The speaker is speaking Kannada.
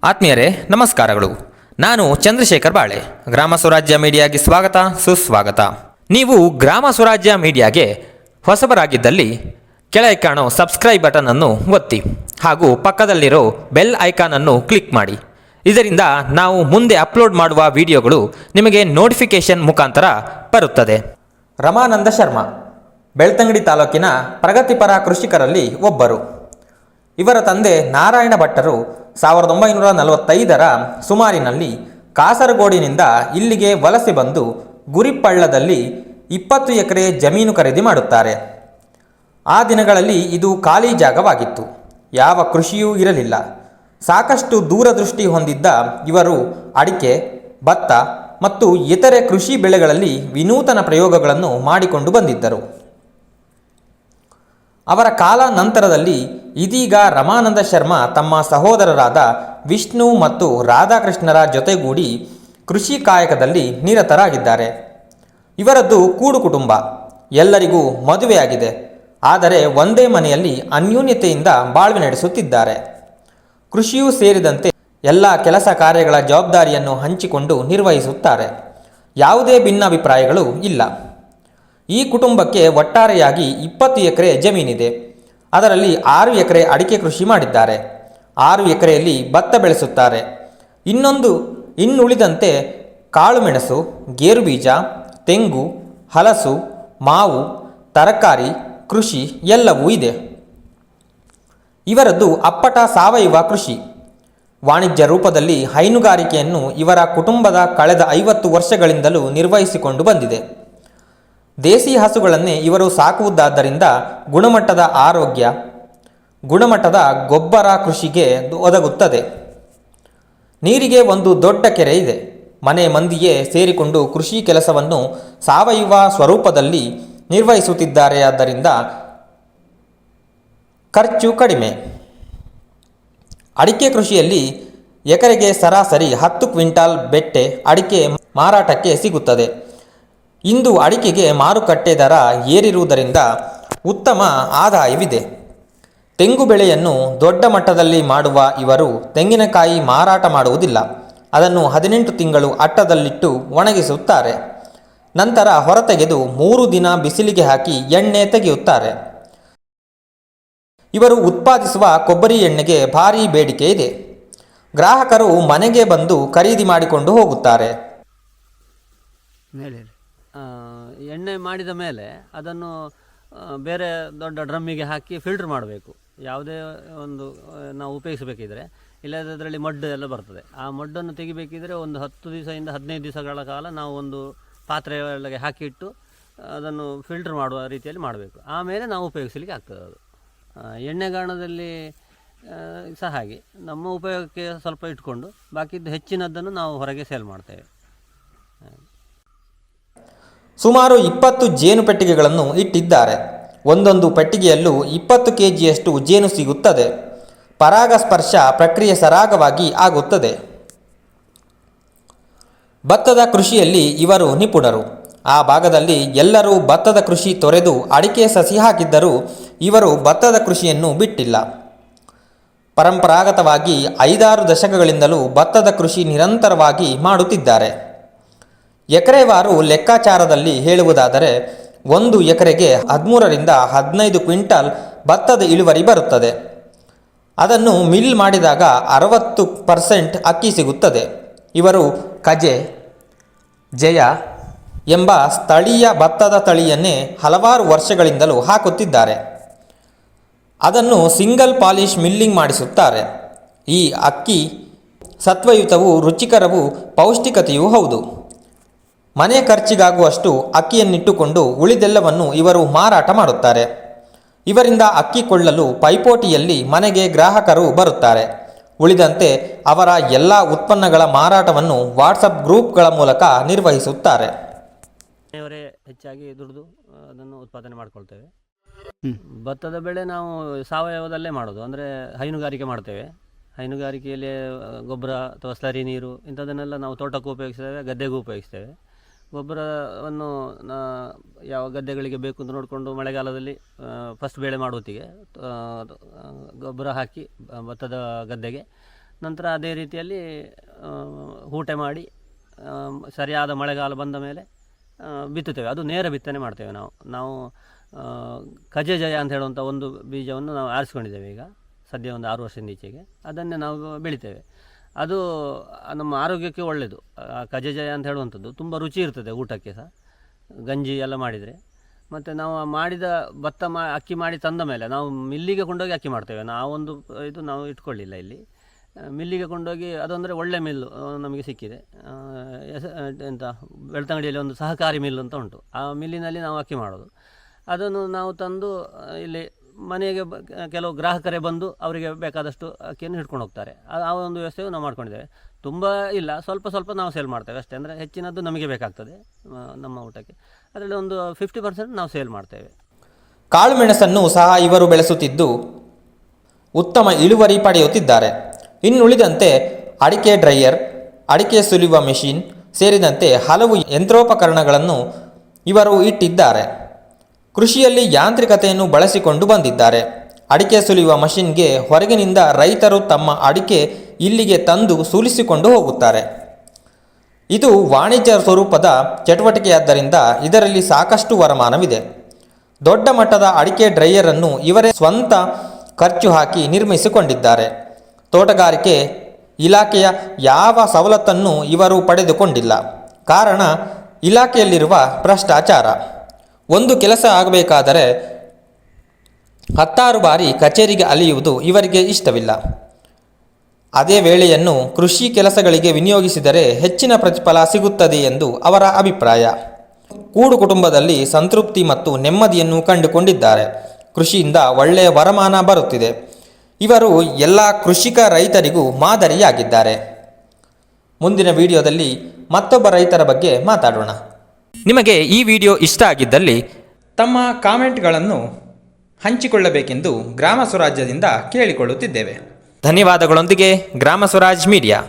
ಆತ್ಮೀಯರೇ ನಮಸ್ಕಾರಗಳು. ನಾನು ಚಂದ್ರಶೇಖರ್ ಬಾಳೆ. ಗ್ರಾಮ ಸ್ವರಾಜ್ಯ ಮೀಡಿಯಾಗೆ ಸ್ವಾಗತ ಸುಸ್ವಾಗತ. ನೀವು ಗ್ರಾಮ ಸ್ವರಾಜ್ಯ ಮೀಡಿಯಾಗೆ ಹೊಸಬರಾಗಿದ್ದಲ್ಲಿ ಕೆಳಗೆ ಕಾಣೋ ಸಬ್ಸ್ಕ್ರೈಬ್ ಬಟನ್ ಅನ್ನು ಒತ್ತಿ ಹಾಗೂ ಪಕ್ಕದಲ್ಲಿರೋ ಬೆಲ್ ಐಕಾನ್ ಅನ್ನು ಕ್ಲಿಕ್ ಮಾಡಿ. ಇದರಿಂದ ನಾವು ಮುಂದೆ ಅಪ್ಲೋಡ್ ಮಾಡುವ ವಿಡಿಯೋಗಳು ನಿಮಗೆ ನೋಟಿಫಿಕೇಶನ್ ಮುಖಾಂತರ ಬರುತ್ತದೆ. ರಮಾನಂದ ಶರ್ಮಾ ಬೆಳ್ತಂಗಡಿ ತಾಲೂಕಿನ ಪ್ರಗತಿಪರ ಕೃಷಿಕರಲ್ಲಿ ಒಬ್ಬರು. ಇವರ ತಂದೆ ನಾರಾಯಣ ಭಟ್ಟರು 1945ರ ಸುಮಾರಿನಲ್ಲಿ ಕಾಸರಗೋಡಿನಿಂದ ಇಲ್ಲಿಗೆ ವಲಸೆ ಬಂದು ಗುರಿಪಳ್ಳದಲ್ಲಿ 20 ಎಕರೆ ಜಮೀನು ಖರೀದಿ ಮಾಡುತ್ತಾರೆ. ಆ ದಿನಗಳಲ್ಲಿ ಇದು ಖಾಲಿ ಜಾಗವಾಗಿತ್ತು. ಯಾವ ಕೃಷಿಯೂ ಇರಲಿಲ್ಲ. ಸಾಕಷ್ಟು ದೂರದೃಷ್ಟಿ ಹೊಂದಿದ್ದ ಇವರು ಅಡಿಕೆ, ಭತ್ತ ಮತ್ತು ಇತರೆ ಕೃಷಿ ಬೆಳೆಗಳಲ್ಲಿ ವಿನೂತನ ಪ್ರಯೋಗಗಳನ್ನು ಮಾಡಿಕೊಂಡು ಬಂದಿದ್ದರು. ಅವರ ಕಾಲ ನಂತರದಲ್ಲಿ ಇದೀಗ ರಮಾನಂದ ಶರ್ಮಾ ತಮ್ಮ ಸಹೋದರರಾದ ವಿಷ್ಣು ಮತ್ತು ರಾಧಾಕೃಷ್ಣರ ಜೊತೆಗೂಡಿ ಕೃಷಿ ಕಾಯಕದಲ್ಲಿ ನಿರತರಾಗಿದ್ದಾರೆ. ಇವರದ್ದು ಕೂಡು ಕುಟುಂಬ. ಎಲ್ಲರಿಗೂ ಮದುವೆಯಾಗಿದೆ. ಆದರೆ ಒಂದೇ ಮನೆಯಲ್ಲಿ ಅನ್ಯೋನ್ಯತೆಯಿಂದ ಬಾಳ್ವೆ ನಡೆಸುತ್ತಿದ್ದಾರೆ. ಕೃಷಿಯೂ ಸೇರಿದಂತೆ ಎಲ್ಲ ಕೆಲಸ ಕಾರ್ಯಗಳ ಜವಾಬ್ದಾರಿಯನ್ನು ಹಂಚಿಕೊಂಡು ನಿರ್ವಹಿಸುತ್ತಾರೆ. ಯಾವುದೇ ಭಿನ್ನಾಭಿಪ್ರಾಯಗಳು ಇಲ್ಲ. ಈ ಕುಟುಂಬಕ್ಕೆ ಒಟ್ಟಾರೆಯಾಗಿ 20 ಎಕರೆ ಜಮೀನಿದೆ. ಅದರಲ್ಲಿ 6 ಎಕರೆ ಅಡಿಕೆ ಕೃಷಿ ಮಾಡಿದ್ದಾರೆ. 6 ಎಕರೆಯಲ್ಲಿ ಭತ್ತ ಬೆಳೆಸುತ್ತಾರೆ. ಇನ್ನುಳಿದಂತೆ ಕಾಳುಮೆಣಸು, ಗೇರುಬೀಜ, ತೆಂಗು, ಹಲಸು, ಮಾವು, ತರಕಾರಿ ಕೃಷಿ ಎಲ್ಲವೂ ಇದೆ. ಇವರದ್ದು ಅಪ್ಪಟ ಸಾವಯವ ಕೃಷಿ. ವಾಣಿಜ್ಯ ರೂಪದಲ್ಲಿ ಹೈನುಗಾರಿಕೆಯನ್ನು ಇವರ ಕುಟುಂಬದ ಕಳೆದ 50 ವರ್ಷಗಳಿಂದಲೂ ನಿರ್ವಹಿಸಿಕೊಂಡು ಬಂದಿದೆ. ದೇಸಿ ಹಸುಗಳನ್ನೇ ಇವರು ಸಾಕುವುದಾದ್ದರಿಂದ ಗುಣಮಟ್ಟದ ಆರೋಗ್ಯ, ಗುಣಮಟ್ಟದ ಗೊಬ್ಬರ ಕೃಷಿಗೆ ಒದಗುತ್ತದೆ. ನೀರಿಗೆ ಒಂದು ದೊಡ್ಡ ಕೆರೆ ಇದೆ. ಮನೆ ಮಂದಿಯೇ ಸೇರಿಕೊಂಡು ಕೃಷಿ ಕೆಲಸವನ್ನು ಸಾವಯವ ಸ್ವರೂಪದಲ್ಲಿ ನಿರ್ವಹಿಸುತ್ತಿದ್ದಾರೆ. ಆದ್ದರಿಂದ ಖರ್ಚು ಕಡಿಮೆ. ಅಡಿಕೆ ಕೃಷಿಯಲ್ಲಿ ಎಕರೆಗೆ ಸರಾಸರಿ 10 ಕ್ವಿಂಟಾಲ್ ಬೆಟ್ಟೆ ಅಡಿಕೆ ಮಾರಾಟಕ್ಕೆ ಸಿಗುತ್ತದೆ. ಇಂದು ಅಡಿಕೆಗೆ ಮಾರುಕಟ್ಟೆ ದರ ಏರಿರುವುದರಿಂದ ಉತ್ತಮ ಆದಾಯವಿದೆ. ತೆಂಗು ಬೆಳೆಯನ್ನು ದೊಡ್ಡ ಮಟ್ಟದಲ್ಲಿ ಮಾಡುವ ಇವರು ತೆಂಗಿನಕಾಯಿ ಮಾರಾಟ ಮಾಡುವುದಿಲ್ಲ. ಅದನ್ನು 18 ತಿಂಗಳು ಅಟ್ಟದಲ್ಲಿಟ್ಟು ಒಣಗಿಸುತ್ತಾರೆ. ನಂತರ ಹೊರತೆಗೆದು 3 ದಿನ ಬಿಸಿಲಿಗೆ ಹಾಕಿ ಎಣ್ಣೆ ತೆಗೆಯುತ್ತಾರೆ. ಇವರು ಉತ್ಪಾದಿಸುವ ಕೊಬ್ಬರಿ ಎಣ್ಣೆಗೆ ಭಾರೀ ಬೇಡಿಕೆ ಇದೆ. ಗ್ರಾಹಕರು ಮನೆಗೆ ಬಂದು ಖರೀದಿ ಮಾಡಿಕೊಂಡು ಹೋಗುತ್ತಾರೆ. ಎಣ್ಣೆ ಮಾಡಿದ ಮೇಲೆ ಅದನ್ನು ಬೇರೆ ದೊಡ್ಡ ಡ್ರಮ್ಮಿಗೆ ಹಾಕಿ ಫಿಲ್ಟ್ರ್ ಮಾಡಬೇಕು. ಯಾವುದೇ ಒಂದು ನಾವು ಉಪಯೋಗಿಸಬೇಕಿದ್ರೆ, ಇಲ್ಲದರಲ್ಲಿ ಮಡ್ಡು ಎಲ್ಲ ಬರ್ತದೆ. ಆ ಮಡ್ಡನ್ನು ತೆಗಿಬೇಕಿದ್ರೆ ಒಂದು 10 ದಿವಸದಿಂದ 15 ದಿವಸಗಳ ಕಾಲ ನಾವು ಒಂದು ಪಾತ್ರೆಯೊಳಗೆ ಹಾಕಿಟ್ಟು ಅದನ್ನು ಫಿಲ್ಟ್ರ್ ಮಾಡುವ ರೀತಿಯಲ್ಲಿ ಮಾಡಬೇಕು. ಆಮೇಲೆ ನಾವು ಉಪಯೋಗಿಸಲಿಕ್ಕೆ ಆಗ್ತದೆ. ಅದು ಎಣ್ಣೆಗಾಣದಲ್ಲಿ ಸಹ ಹಾಗೆ ನಮ್ಮ ಉಪಯೋಗಕ್ಕೆ ಸ್ವಲ್ಪ ಇಟ್ಕೊಂಡು ಬಾಕಿದ್ದು ಹೆಚ್ಚಿನದ್ದನ್ನು ನಾವು ಹೊರಗೆ ಸೇಲ್ ಮಾಡ್ತೇವೆ. ಸುಮಾರು 20 ಜೇನು ಪೆಟ್ಟಿಗೆಗಳನ್ನು ಇಟ್ಟಿದ್ದಾರೆ. ಒಂದೊಂದು ಪೆಟ್ಟಿಗೆಯಲ್ಲೂ 20 kgಯಷ್ಟು ಜೇನು ಸಿಗುತ್ತದೆ. ಪರಾಗಸ್ಪರ್ಶ ಪ್ರಕ್ರಿಯೆ ಸರಾಗವಾಗಿ ಆಗುತ್ತದೆ. ಭತ್ತದ ಕೃಷಿಯಲ್ಲಿ ಇವರು ನಿಪುಣರು. ಆ ಭಾಗದಲ್ಲಿ ಎಲ್ಲರೂ ಭತ್ತದ ಕೃಷಿ ತೊರೆದು ಅಡಿಕೆ ಸಸಿ ಹಾಕಿದ್ದರೂ ಇವರು ಭತ್ತದ ಕೃಷಿಯನ್ನು ಬಿಟ್ಟಿಲ್ಲ. ಪರಂಪರಾಗತವಾಗಿ 5-6 ದಶಕಗಳಿಂದಲೂ ಭತ್ತದ ಕೃಷಿ ನಿರಂತರವಾಗಿ ಮಾಡುತ್ತಿದ್ದಾರೆ. ಎಕರೆವಾರು ಲೆಕ್ಕಾಚಾರದಲ್ಲಿ ಹೇಳುವುದಾದರೆ 1 ಎಕರೆಗೆ 13ರಿಂದ 15 ಕ್ವಿಂಟಾಲ್ ಭತ್ತದ ಇಳುವರಿ ಬರುತ್ತದೆ. ಅದನ್ನು ಮಿಲ್ ಮಾಡಿದಾಗ 60% ಅಕ್ಕಿ ಸಿಗುತ್ತದೆ. ಇವರು ಕಜೆ, ಜಯ ಎಂಬ ಸ್ಥಳೀಯ ಭತ್ತದ ತಳಿಯನ್ನೇ ಹಲವಾರು ವರ್ಷಗಳಿಂದಲೂ ಹಾಕುತ್ತಿದ್ದಾರೆ. ಅದನ್ನು ಸಿಂಗಲ್ ಪಾಲಿಶ್ ಮಿಲ್ಲಿಂಗ್ ಮಾಡಿಸುತ್ತಾರೆ. ಈ ಅಕ್ಕಿ ಸತ್ವಯುತವೂ ರುಚಿಕರವೂ ಪೌಷ್ಟಿಕತೆಯೂ ಹೌದು. ಮನೆ ಖರ್ಚಿಗಾಗುವಷ್ಟು ಅಕ್ಕಿಯನ್ನಿಟ್ಟುಕೊಂಡು ಉಳಿದೆಲ್ಲವನ್ನು ಇವರು ಮಾರಾಟ ಮಾಡುತ್ತಾರೆ. ಇವರಿಂದ ಅಕ್ಕಿ ಕೊಳ್ಳಲು ಪೈಪೋಟಿಯಲ್ಲಿ ಮನೆಗೆ ಗ್ರಾಹಕರು ಬರುತ್ತಾರೆ. ಉಳಿದಂತೆ ಅವರ ಎಲ್ಲ ಉತ್ಪನ್ನಗಳ ಮಾರಾಟವನ್ನು ವಾಟ್ಸಪ್ ಗ್ರೂಪ್ಗಳ ಮೂಲಕ ನಿರ್ವಹಿಸುತ್ತಾರೆ. ಅವರೇ ಹೆಚ್ಚಾಗಿ ದುಡಿದು ಅದನ್ನು ಉತ್ಪಾದನೆ ಮಾಡ್ಕೊಳ್ತೇವೆ. ಭತ್ತದ ಬೆಳೆ ನಾವು ಸಾವಯವದಲ್ಲೇ ಮಾಡೋದು. ಅಂದರೆ ಹೈನುಗಾರಿಕೆ ಮಾಡ್ತೇವೆ. ಹೈನುಗಾರಿಕೆಯಲ್ಲಿ ಗೊಬ್ಬರ ಅಥವಾ ಸ್ಲರಿ ನೀರು ಇಂಥದ್ದನ್ನೆಲ್ಲ ನಾವು ತೋಟಕ್ಕೂ ಉಪಯೋಗಿಸ್ತೇವೆ, ಗದ್ದೆಗೂ ಉಪಯೋಗಿಸ್ತೇವೆ. ಗೊಬ್ಬರವನ್ನು ಯಾವ ಗದ್ದೆಗಳಿಗೆ ಬೇಕು ಅಂತ ನೋಡಿಕೊಂಡು ಮಳೆಗಾಲದಲ್ಲಿ ಫಸ್ಟ್ ಬೆಳೆ ಮಾಡುವತ್ತಿಗೆ ಗೊಬ್ಬರ ಹಾಕಿ ಭತ್ತದ ಗದ್ದೆಗೆ ನಂತರ ಅದೇ ರೀತಿಯಲ್ಲಿ ಹೂಟೆ ಮಾಡಿ ಸರಿಯಾದ ಮಳೆಗಾಲ ಬಂದ ಮೇಲೆ ಬಿತ್ತುತ್ತೇವೆ. ಅದು ನೇರ ಬಿತ್ತನೆ ಮಾಡ್ತೇವೆ ನಾವು ಕಜೆ ಜಯ ಅಂತ ಹೇಳುವಂಥ ಒಂದು ಬೀಜವನ್ನು ನಾವು ಆರಿಸ್ಕೊಂಡಿದ್ದೇವೆ ಈಗ ಸದ್ಯ ಒಂದು 6 ವರ್ಷದಿಂದ ಈಚೆಗೆ. ಅದನ್ನೇ ನಾವು ಬೆಳಿತೇವೆ. ಅದು ನಮ್ಮ ಆರೋಗ್ಯಕ್ಕೆ ಒಳ್ಳೆಯದು. ಕಜೆ ಜಯ ಅಂತ ಹೇಳುವಂಥದ್ದು ತುಂಬ ರುಚಿ ಇರ್ತದೆ ಊಟಕ್ಕೆ ಸಹ, ಗಂಜಿ ಎಲ್ಲ ಮಾಡಿದರೆ. ಮತ್ತು ನಾವು ಮಾಡಿದ ಭತ್ತ ಅಕ್ಕಿ ಮಾಡಿ ತಂದ ಮೇಲೆ ನಾವು ಮಿಲ್ಲಿಗೆ ಕೊಂಡೋಗಿ ಅಕ್ಕಿ ಮಾಡ್ತೇವೆ. ನಾವೊಂದು ಇದು ನಾವು ಇಟ್ಕೊಳ್ಳಿಲ್ಲ ಇಲ್ಲಿ, ಮಿಲ್ಲಿಗೆ ಕೊಂಡೋಗಿ ಅದೊಂದರೆ ಒಳ್ಳೆ ಮಿಲ್ಲು ನಮಗೆ ಸಿಕ್ಕಿದೆ. ಎಂತ ಬೆಳ್ತಂಗಡಿಯಲ್ಲಿ ಒಂದು ಸಹಕಾರಿ ಮಿಲ್ಲು ಅಂತ ಉಂಟು. ಆ ಮಿಲ್ಲಿನಲ್ಲಿ ನಾವು ಅಕ್ಕಿ ಮಾಡೋದು. ಅದನ್ನು ನಾವು ತಂದು ಇಲ್ಲಿ ಮನೆಗೆ ಕೆಲವು ಗ್ರಾಹಕರೇ ಬಂದು ಅವರಿಗೆ ಬೇಕಾದಷ್ಟು ಅಕ್ಕಿಯನ್ನು ಹಿಡ್ಕೊಂಡು ಹೋಗ್ತಾರೆ. ಆ ಒಂದು ವ್ಯವಸ್ಥೆಯು ನಾವು ಮಾಡ್ಕೊಂಡಿದ್ದೇವೆ. ತುಂಬ ಇಲ್ಲ, ಸ್ವಲ್ಪ ಸ್ವಲ್ಪ ನಾವು ಸೇಲ್ ಮಾಡ್ತೇವೆ ಅಷ್ಟೇ. ಅಂದರೆ ಹೆಚ್ಚಿನದ್ದು ನಮಗೆ ಬೇಕಾಗ್ತದೆ ನಮ್ಮ ಊಟಕ್ಕೆ. ಅದರಲ್ಲಿ ಒಂದು 50% ನಾವು ಸೇಲ್ ಮಾಡ್ತೇವೆ. ಕಾಳುಮೆಣಸನ್ನು ಸಹ ಇವರು ಬೆಳೆಸುತ್ತಿದ್ದು ಉತ್ತಮ ಇಳುವರಿ ಪಡೆಯುತ್ತಿದ್ದಾರೆ. ಇನ್ನುಳಿದಂತೆ ಅಡಿಕೆ ಡ್ರೈಯರ್, ಅಡಿಕೆ ಸುಲಿಯುವ ಮೆಷಿನ್ ಸೇರಿದಂತೆ ಹಲವು ಯಂತ್ರೋಪಕರಣಗಳನ್ನು ಇವರು ಇಟ್ಟಿದ್ದಾರೆ. ಕೃಷಿಯಲ್ಲಿ ಯಾಂತ್ರಿಕತೆಯನ್ನು ಬಳಸಿಕೊಂಡು ಬಂದಿದ್ದಾರೆ. ಅಡಿಕೆ ಸುಲಿಯುವ ಮಷಿನ್ಗೆ ಹೊರಗಿನಿಂದ ರೈತರು ತಮ್ಮ ಅಡಿಕೆ ಇಲ್ಲಿಗೆ ತಂದು ಸುಲಿಸಿಕೊಂಡು ಹೋಗುತ್ತಾರೆ. ಇದು ವಾಣಿಜ್ಯ ಸ್ವರೂಪದ ಚಟುವಟಿಕೆಯಾದ್ದರಿಂದ ಇದರಲ್ಲಿ ಸಾಕಷ್ಟು ವರಮಾನವಿದೆ. ದೊಡ್ಡ ಮಟ್ಟದ ಅಡಿಕೆ ಡ್ರೈಯರನ್ನು ಇವರೇ ಸ್ವಂತ ಖರ್ಚು ಹಾಕಿ ನಿರ್ಮಿಸಿಕೊಂಡಿದ್ದಾರೆ. ತೋಟಗಾರಿಕೆ ಇಲಾಖೆಯ ಯಾವ ಸವಲತ್ತನ್ನು ಇವರು ಪಡೆದುಕೊಂಡಿಲ್ಲ. ಕಾರಣ ಇಲಾಖೆಯಲ್ಲಿರುವ ಭ್ರಷ್ಟಾಚಾರ. ಒಂದು ಕೆಲಸ ಆಗಬೇಕಾದರೆ 10 ಬಾರಿ ಕಚೇರಿಗೆ ಅಲೆಯುವುದು ಇವರಿಗೆ ಇಷ್ಟವಿಲ್ಲ. ಅದೇ ವೇಳೆಯನ್ನು ಕೃಷಿ ಕೆಲಸಗಳಿಗೆ ವಿನಿಯೋಗಿಸಿದರೆ ಹೆಚ್ಚಿನ ಪ್ರತಿಫಲ ಸಿಗುತ್ತದೆ ಎಂದು ಅವರ ಅಭಿಪ್ರಾಯ. ಕೂಡು ಕುಟುಂಬದಲ್ಲಿ ಸಂತೃಪ್ತಿ ಮತ್ತು ನೆಮ್ಮದಿಯನ್ನು ಕಂಡುಕೊಂಡಿದ್ದಾರೆ. ಕೃಷಿಯಿಂದ ಒಳ್ಳೆಯ ವರಮಾನ ಬರುತ್ತಿದೆ. ಇವರು ಎಲ್ಲ ಕೃಷಿಕ ರೈತರಿಗೂ ಮಾದರಿಯಾಗಿದ್ದಾರೆ. ಮುಂದಿನ ವಿಡಿಯೋದಲ್ಲಿ ಮತ್ತೊಬ್ಬ ರೈತರ ಬಗ್ಗೆ ಮಾತಾಡೋಣ. ನಿಮಗೆ ಈ ವಿಡಿಯೋ ಇಷ್ಟ ಆಗಿದ್ದಲ್ಲಿ ತಮ್ಮ ಕಾಮೆಂಟ್ಗಳನ್ನು ಹಂಚಿಕೊಳ್ಳಬೇಕೆಂದು ಗ್ರಾಮ ಸ್ವರಾಜ್ಯದಿಂದ ಕೇಳಿಕೊಳ್ಳುತ್ತಿದ್ದೇವೆ. ಧನ್ಯವಾದಗಳೊಂದಿಗೆ ಗ್ರಾಮ ಸ್ವರಾಜ್ ಮೀಡಿಯಾ.